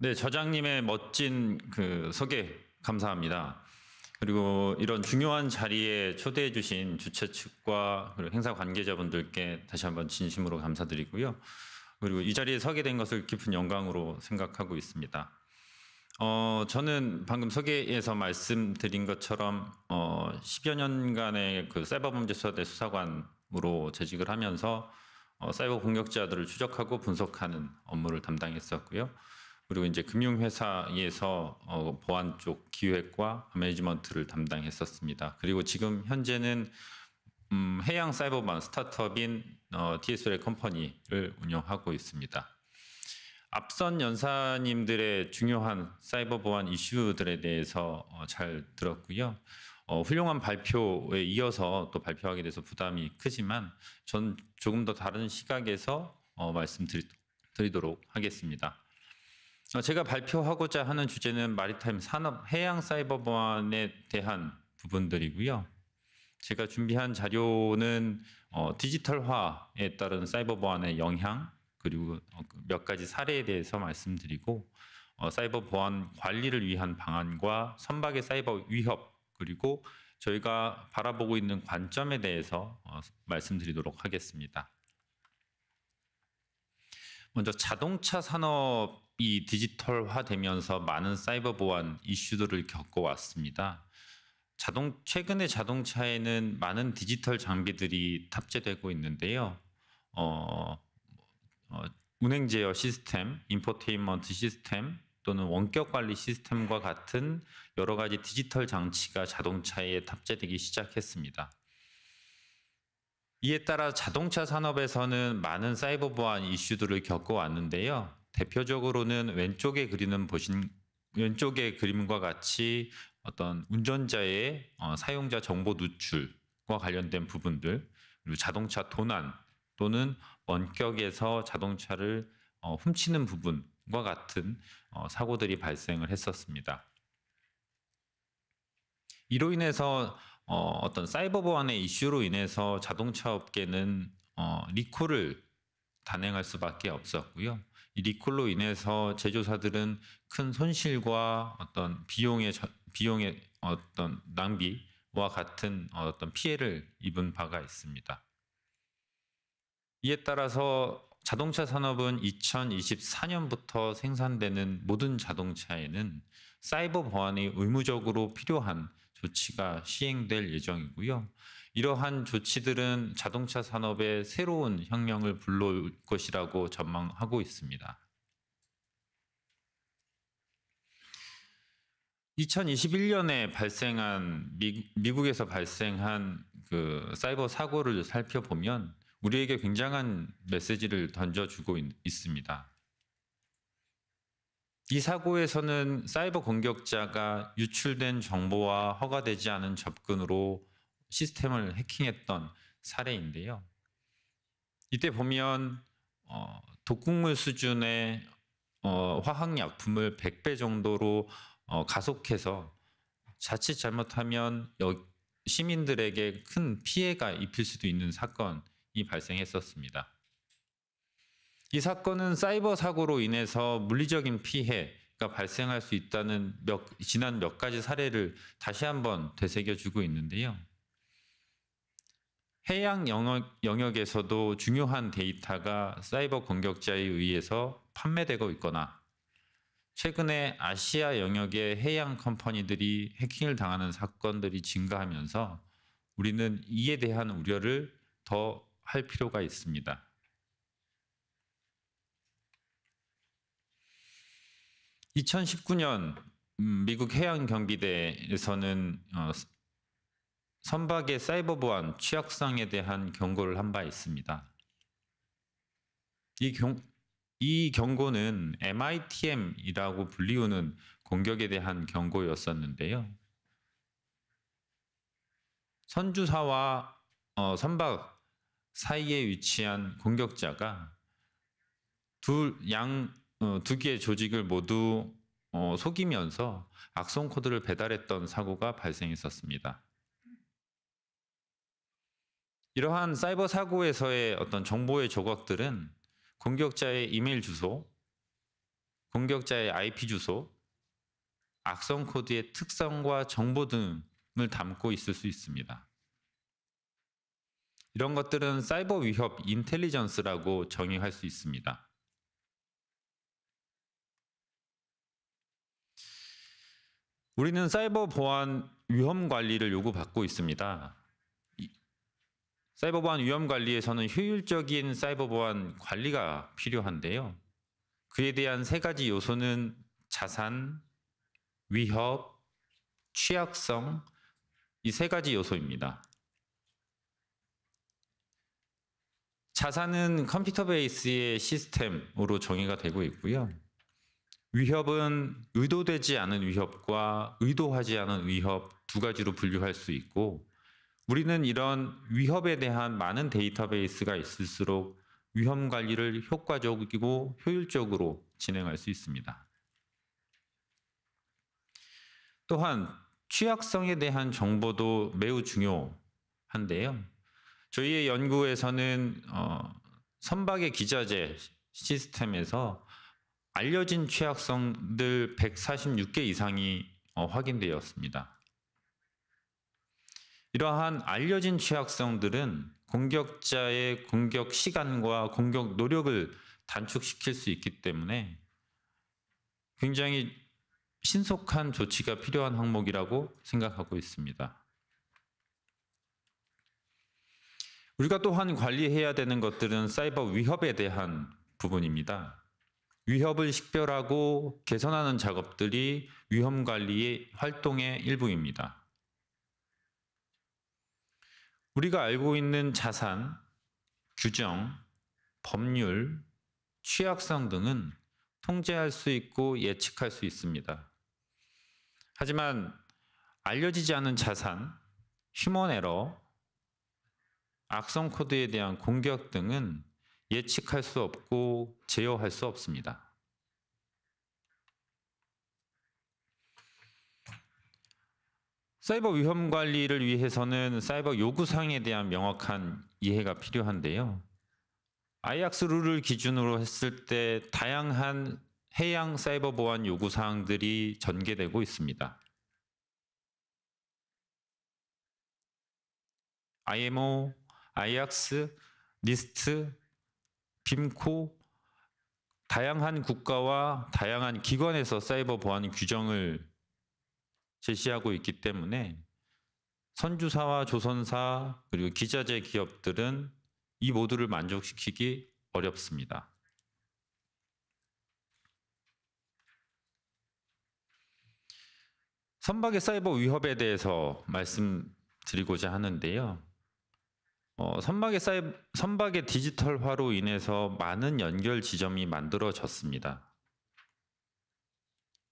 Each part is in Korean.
네, 저장님의 멋진 그 소개 감사합니다. 그리고 이런 중요한 자리에 초대해 주신 주최 측과 그리고 행사 관계자분들께 다시 한번 진심으로 감사드리고요. 그리고 이 자리에 서게 된 것을 깊은 영광으로 생각하고 있습니다. 저는 방금 소개에서 말씀드린 것처럼 10여 년간의 그 사이버범죄수사대 수사관으로 재직을 하면서 사이버 공격자들을 추적하고 분석하는 업무를 담당했었고요. 그리고 이제 금융회사에서 보안 쪽 기획과 매니지먼트를 담당했었습니다. 그리고 지금 현재는 해양 사이버보안 스타트업인 TSL 컴퍼니를 운영하고 있습니다. 앞선 연사님들의 중요한 사이버 보안 이슈들에 대해서 잘 들었고요. 훌륭한 발표에 이어서 또 발표하게 돼서 부담이 크지만 전 조금 더 다른 시각에서 말씀드리도록 하겠습니다. 제가 발표하고자 하는 주제는 마리타임 산업 해양 사이버 보안에 대한 부분들이고요. 제가 준비한 자료는 디지털화에 따른 사이버 보안의 영향, 그리고 몇 가지 사례에 대해서 말씀드리고 사이버 보안 관리를 위한 방안과 선박의 사이버 위협, 그리고 저희가 바라보고 있는 관점에 대해서 말씀드리도록 하겠습니다. 먼저 자동차 산업이 디지털화되면서 많은 사이버 보안 이슈들을 겪어왔습니다. 최근에 자동차에는 많은 디지털 장비들이 탑재되고 있는데요. 운행 제어 시스템, 인포테인먼트 시스템 또는 원격 관리 시스템과 같은 여러 가지 디지털 장치가 자동차에 탑재되기 시작했습니다. 이에 따라 자동차 산업에서는 많은 사이버 보안 이슈들을 겪어왔는데요. 대표적으로는 왼쪽의 그림과 같이 어떤 운전자의 사용자 정보 누출과 관련된 부분들, 그리고 자동차 도난 또는 원격에서 자동차를 훔치는 부분과 같은 사고들이 발생을 했었습니다. 이로 인해서 어떤 사이버 보안의 이슈로 인해서 자동차 업계는 리콜을 단행할 수밖에 없었고요. 이 리콜로 인해서 제조사들은 큰 손실과 어떤 비용의 어떤 낭비와 같은 어떤 피해를 입은 바가 있습니다. 이에 따라서 자동차 산업은 2024년부터 생산되는 모든 자동차에는 사이버 보안이 의무적으로 필요한 조치가 시행될 예정이고요. 이러한 조치들은 자동차 산업에 새로운 혁명을 불러올 것이라고 전망하고 있습니다. 2021년에 미국에서 발생한 그 사이버 사고를 살펴보면 우리에게 굉장한 메시지를 던져주고 있습니다. 이 사고에서는 사이버 공격자가 유출된 정보와 허가되지 않은 접근으로 시스템을 해킹했던 사례인데요. 이때 보면 독극물 수준의 화학약품을 100배 정도로 가속해서 자칫 잘못하면 시민들에게 큰 피해가 입힐 수도 있는 사건이 발생했었습니다. 이 사건은 사이버 사고로 인해서 물리적인 피해가 발생할 수 있다는 지난 몇 가지 사례를 다시 한번 되새겨주고 있는데요. 해양 영역에서도 중요한 데이터가 사이버 공격자에 의해서 판매되고 있거나 최근에 아시아 영역의 해양 컴퍼니들이 해킹을 당하는 사건들이 증가하면서 우리는 이에 대한 우려를 더 할 필요가 있습니다. 2019년 미국 해양경비대에서는 선박의 사이버 보안 취약성에 대한 경고를 한 바 있습니다. 이 경고는 MITM이라고 불리우는 공격에 대한 경고였었는데요. 선주사와 선박 사이에 위치한 공격자가 두 개의 조직을 모두 속이면서 악성 코드를 배달했던 사고가 발생했었습니다. 이러한 사이버 사고에서의 어떤 정보의 조각들은 공격자의 이메일 주소, 공격자의 IP 주소, 악성 코드의 특성과 정보 등을 담고 있을 수 있습니다. 이런 것들은 사이버 위협 인텔리전스라고 정의할 수 있습니다. 우리는 사이버 보안 위험 관리를 요구받고 있습니다. 사이버 보안 위험 관리에서는 효율적인 사이버 보안 관리가 필요한데요. 그에 대한 세 가지 요소는 자산, 위협, 취약성, 이 세 가지 요소입니다. 자산은 컴퓨터 베이스의 시스템으로 정의가 되고 있고요. 위협은 의도되지 않은 위협과 의도하지 않은 위협 두 가지로 분류할 수 있고, 우리는 이런 위협에 대한 많은 데이터베이스가 있을수록 위험 관리를 효과적이고 효율적으로 진행할 수 있습니다. 또한 취약성에 대한 정보도 매우 중요한데요. 저희의 연구에서는 선박의 기자재 시스템에서 알려진 취약성들 146개 이상이 확인되었습니다. 이러한 알려진 취약성들은 공격자의 공격 시간과 공격 노력을 단축시킬 수 있기 때문에 굉장히 신속한 조치가 필요한 항목이라고 생각하고 있습니다. 우리가 또한 관리해야 되는 것들은 사이버 위협에 대한 부분입니다. 위협을 식별하고 개선하는 작업들이 위험 관리의 활동의 일부입니다. 우리가 알고 있는 자산, 규정, 법률, 취약성 등은 통제할 수 있고 예측할 수 있습니다. 하지만 알려지지 않은 자산, 휴먼 에러, 악성 코드에 대한 공격 등은 예측할 수 없고 제어할 수 없습니다. 사이버 위험 관리를 위해서는 사이버 요구사항에 대한 명확한 이해가 필요한데요. 아이악스 룰을 기준으로 했을 때 다양한 해양 사이버 보안 요구사항들이 전개되고 있습니다. IMO, 아이악스, 니스트, 빔코, 다양한 국가와 다양한 기관에서 사이버 보안 규정을 제시하고 있기 때문에 선주사와 조선사 그리고 기자재 기업들은 이 모두를 만족시키기 어렵습니다. 선박의 사이버 위협에 대해서 말씀드리고자 하는데요. 선박의 디지털화로 인해서 많은 연결 지점이 만들어졌습니다.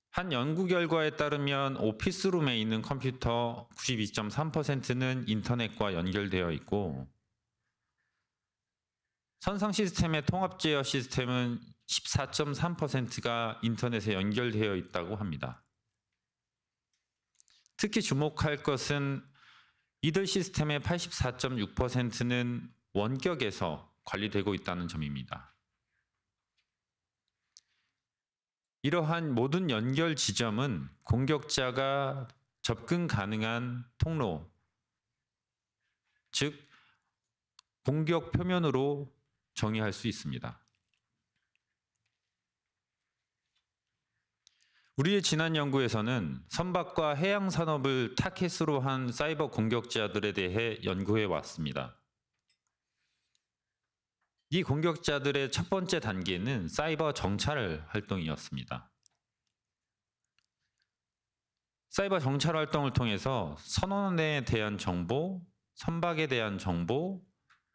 한 연구 결과에 따르면 오피스룸에 있는 컴퓨터 92.3%는 인터넷과 연결되어 있고, 선상 시스템의 통합 제어 시스템은 14.3%가 인터넷에 연결되어 있다고 합니다. 특히 주목할 것은 이들 시스템의 84.6%는 원격에서 관리되고 있다는 점입니다. 이러한 모든 연결 지점은 공격자가 접근 가능한 통로, 즉 공격 표면으로 정의할 수 있습니다. 우리의 지난 연구에서는 선박과 해양 산업을 타겟으로 한 사이버 공격자들에 대해 연구해 왔습니다. 이 공격자들의 첫 번째 단계는 사이버 정찰 활동이었습니다. 사이버 정찰 활동을 통해서 선원에 대한 정보, 선박에 대한 정보,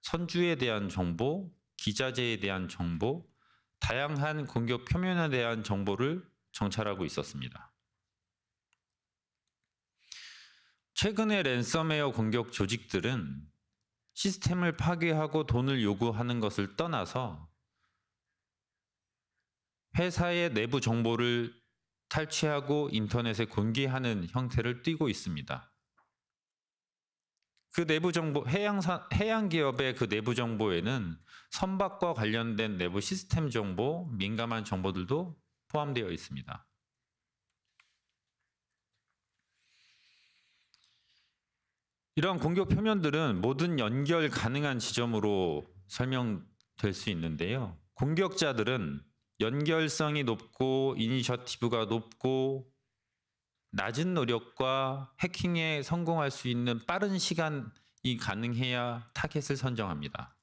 선주에 대한 정보, 기자재에 대한 정보, 다양한 공격 표면에 대한 정보를 정찰하고 있었습니다. 최근의 랜섬웨어 공격 조직들은 시스템을 파괴하고 돈을 요구하는 것을 떠나서 회사의 내부 정보를 탈취하고 인터넷에 공개하는 형태를 띠고 있습니다. 그 내부 정보, 해양 기업의 그 내부 정보에는 선박과 관련된 내부 시스템 정보, 민감한 정보들도 포함되어 있습니다. 이러한 공격 표면들은 모든 연결 가능한 지점으로 설명될 수 있는데요. 공격자들은 연결성이 높고 이니셔티브가 높고 낮은 노력과 해킹에 성공할 수 있는 빠른 시간이 가능해야 타겟을 선정합니다.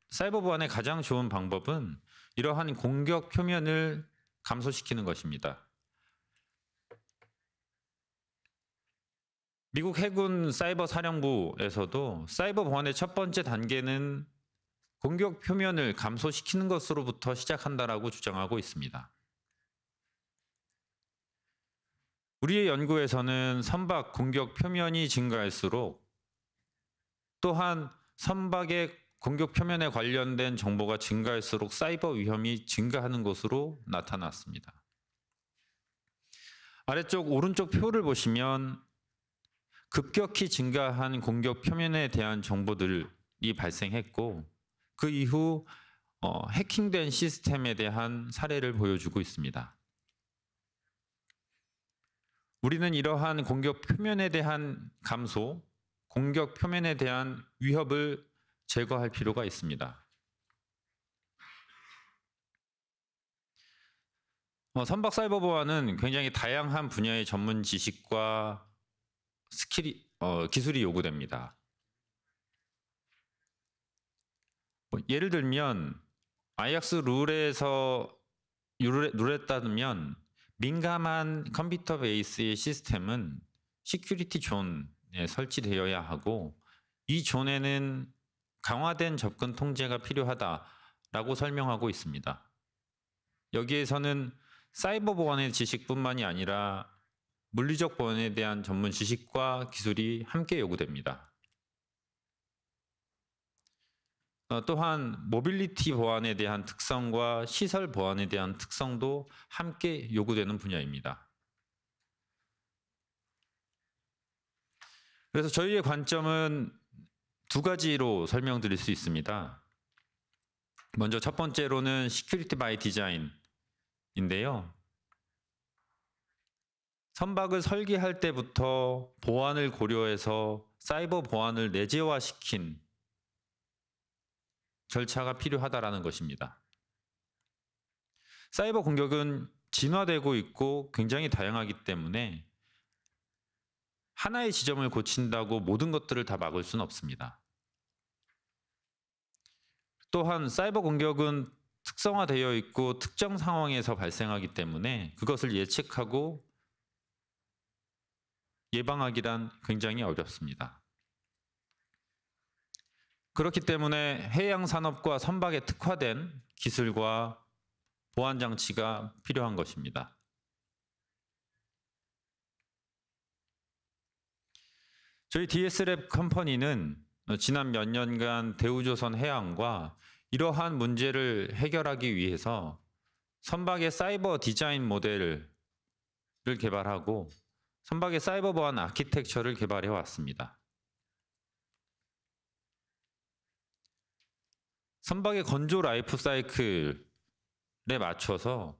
사이버 보안의 가장 좋은 방법은 이러한 공격 표면을 감소시키는 것입니다. 미국 해군 사이버 사령부에서도 사이버 보안의 첫 번째 단계는 공격 표면을 감소시키는 것으로부터 시작한다라고 주장하고 있습니다. 우리의 연구에서는 선박 공격 표면이 증가할수록 또한 선박의 공격 표면에 관련된 정보가 증가할수록 사이버 위험이 증가하는 것으로 나타났습니다. 아래쪽 오른쪽 표를 보시면 급격히 증가한 공격 표면에 대한 정보들이 발생했고 그 이후 해킹된 시스템에 대한 사례를 보여주고 있습니다. 우리는 이러한 공격 표면에 대한 감소, 공격 표면에 대한 위협을 제거할 필요가 있습니다. 선박 사이버 보안은 굉장히 다양한 분야의 전문 지식과 기술이 요구됩니다. 예를 들면 아이악스 룰에 따르면 민감한 컴퓨터 베이스의 시스템은 시큐리티 존에 설치되어야 하고 이 존에는 강화된 접근 통제가 필요하다라고 설명하고 있습니다. 여기에서는 사이버 보안의 지식뿐만이 아니라 물리적 보안에 대한 전문 지식과 기술이 함께 요구됩니다. 또한 모빌리티 보안에 대한 특성과 시설 보안에 대한 특성도 함께 요구되는 분야입니다. 그래서 저희의 관점은 두 가지로 설명드릴 수 있습니다. 먼저 첫 번째로는 시큐리티 바이 디자인인데요. 선박을 설계할 때부터 보안을 고려해서 사이버 보안을 내재화시킨 절차가 필요하다라는 것입니다. 사이버 공격은 진화되고 있고 굉장히 다양하기 때문에 하나의 지점을 고친다고 모든 것들을 다 막을 수는 없습니다. 또한 사이버 공격은 특성화되어 있고 특정 상황에서 발생하기 때문에 그것을 예측하고 예방하기란 굉장히 어렵습니다. 그렇기 때문에 해양 산업과 선박에 특화된 기술과 보안 장치가 필요한 것입니다. 저희 DSLab 컴퍼니는 지난 몇 년간 대우조선 해양과 이러한 문제를 해결하기 위해서 선박의 사이버 디자인 모델을 개발하고 선박의 사이버 보안 아키텍처를 개발해 왔습니다. 선박의 건조 라이프 사이클에 맞춰서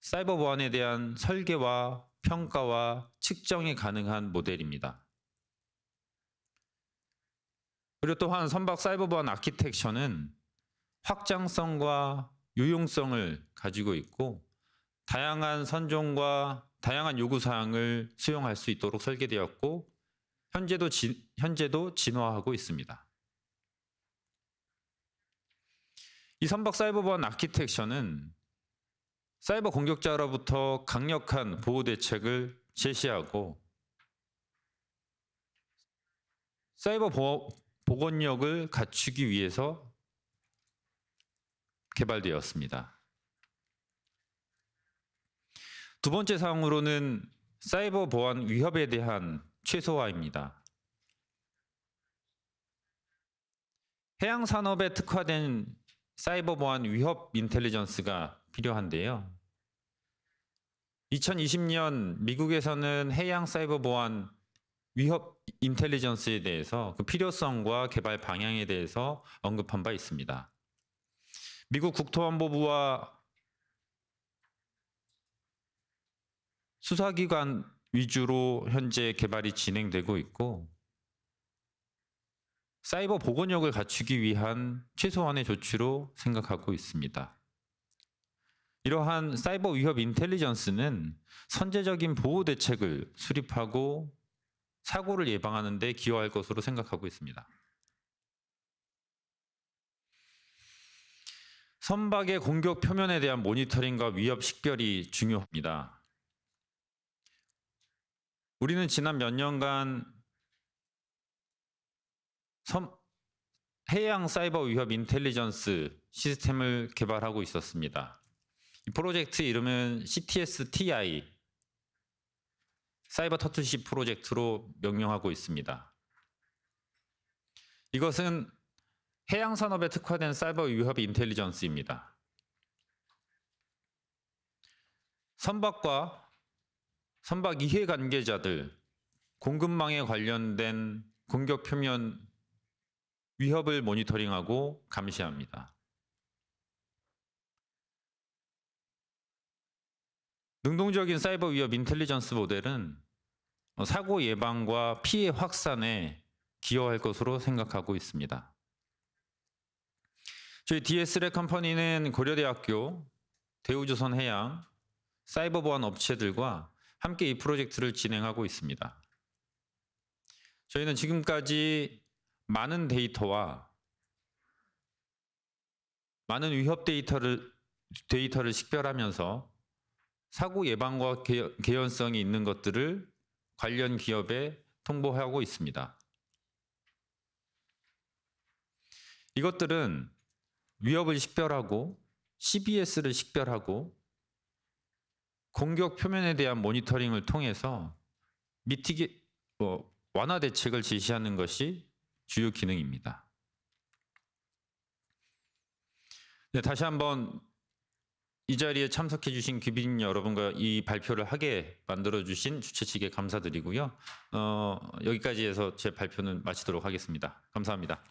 사이버 보안에 대한 설계와 평가와 측정이 가능한 모델입니다. 그리고 또한 선박 사이버 보안 아키텍처는 확장성과 유용성을 가지고 있고 다양한 선종과 다양한 요구사항을 수용할 수 있도록 설계되었고 현재도 진화하고 있습니다. 이 선박 사이버 보안 아키텍처는 사이버 공격자로부터 강력한 보호 대책을 제시하고 사이버 보건력을 갖추기 위해서 개발되었습니다. 두 번째 사항으로는 사이버 보안 위협에 대한 최소화입니다. 해양 산업에 특화된 사이버 보안 위협 인텔리전스가 필요한데요. 2020년 미국에서는 해양 사이버 보안 위협 인텔리전스에 대해서 그 필요성과 개발 방향에 대해서 언급한 바 있습니다. 미국 국토안보부와 수사기관 위주로 현재 개발이 진행되고 있고 사이버 보건력을 갖추기 위한 최소한의 조치로 생각하고 있습니다. 이러한 사이버 위협 인텔리전스는 선제적인 보호 대책을 수립하고 사고를 예방하는 데 기여할 것으로 생각하고 있습니다. 선박의 공격 표면에 대한 모니터링과 위협 식별이 중요합니다. 우리는 지난 몇 년간 해양 사이버 위협 인텔리전스 시스템을 개발하고 있었습니다. 이 프로젝트 이름은 CTS-TI, 사이버 터틀십 프로젝트로 명명하고 있습니다. 이것은 해양 산업에 특화된 사이버 위협 인텔리전스입니다. 선박 이해 관계자들, 공급망에 관련된 공격 표면 위협을 모니터링하고 감시합니다. 능동적인 사이버 위협 인텔리전스 모델은 사고 예방과 피해 확산에 기여할 것으로 생각하고 있습니다. 저희 DSL의 컴퍼니는 고려대학교, 대우조선해양, 사이버 보안 업체들과 함께 이 프로젝트를 진행하고 있습니다. 저희는 지금까지 많은 데이터와 많은 위협 데이터를 식별하면서 사고 예방과 개연성이 있는 것들을 관련 기업에 통보하고 있습니다. 이것들은 위협을 식별하고 CBS를 식별하고 공격 표면에 대한 모니터링을 통해서 완화 대책을 제시하는 것이 주요 기능입니다. 네, 다시 한번 이 자리에 참석해 주신 귀빈 여러분과 이 발표를 하게 만들어 주신 주최 측에 감사드리고요. 여기까지 해서 제 발표는 마치도록 하겠습니다. 감사합니다.